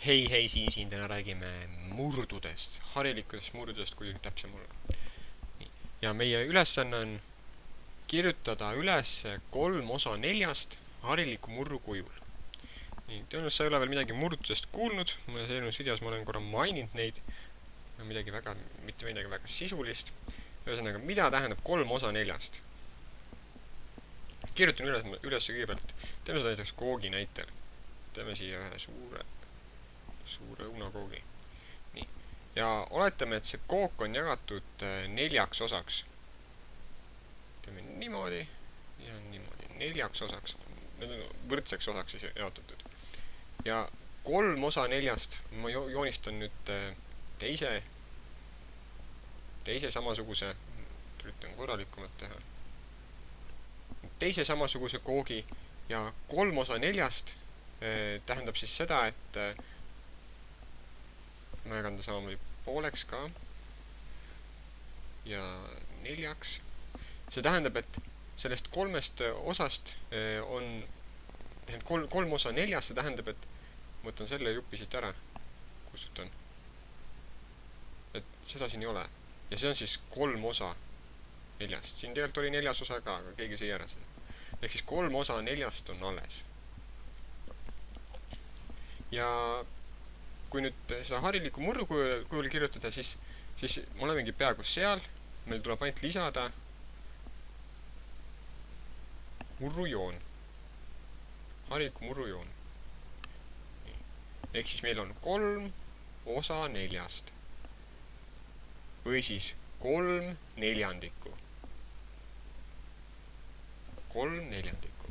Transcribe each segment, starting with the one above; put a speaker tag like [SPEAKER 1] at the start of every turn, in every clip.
[SPEAKER 1] Hei, siin täna räägime murdudest, harilikest murdudest, kui täpsem olla. Ja meie ülesanne on kirjutada üles 3 osa 4 hariliku murru kujul. Tõenäoliselt sa ei ole veel midagi murdudest kuulnud, mõnes eelmises videos ma olen korra maininud neid, mitte midagi väga sisulist. Ühesõnaga, mida tähendab 3 osa 4? Kirjutan üles kõigepealt, teeme seda näiteks koogi näitel. Teeme siia ühe suure õunakoogi. Nii. Ja oletame, et see kook on jagatud 4 osaks. Teeme niimoodi ja niimoodi. 4 osaks. Need on võrdseks osaks jaotatud. Ja 3 osa 4, ma joonistan nüüd teise samasuguse, üritan korralikumalt teha. Teise samasuguse koogi ja 3 osa 4 tähendab siis seda, et ma jagan ta samamoodi pooleks ka ja 4. See tähendab, et sellest 3 osast on 3 osa 4, see tähendab, et ma võtan selle jupi siit ära, kustutan. Et seda siin ei ole. Ja see on siis 3 osa 4. Siin tegelikult oli 4 osa ka, aga keegi sai ära seda. Ehk siis 3 osa 4 on alles. Ja kui nüüd seda hariliku murru kujul kirjutada, siis me olemegi peaaegu seal. Meil tuleb ainult lisada murrujoon. Hariliku murrujoon. Ehk siis meil on 3 osa 4. Või siis 3 neljandikku. 3 neljandikku.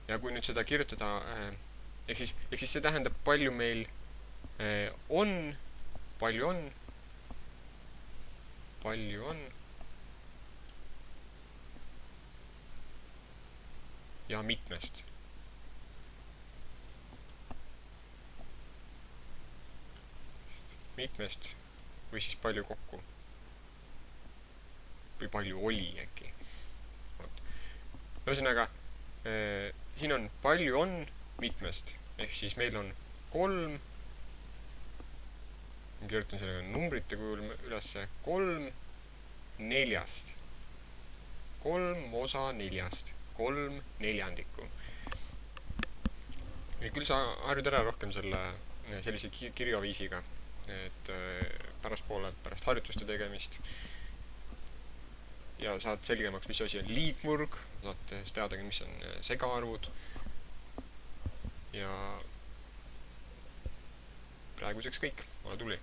[SPEAKER 1] Ja kui nüüd seda kirjutada, ehk siis see tähendab, palju meil on ja mitmest. Mitmest või siis palju kokku. Või palju oli äkki. Ühesõnaga, siin on palju on mitmest. Ehk siis meil on 3, ma kirjutan sellega numbrite kujul ülesse, 3 4. 3 osa 4. 3 neljandikku. Ja küll sa harjud ära rohkem sellise kirjaviisiga, et pärast harjutuste tegemist ja saad selgemaks, mis asi on liitmurg, saad teadagi, mis on segaarvud. Ja praeguseks kõik, ole tubli!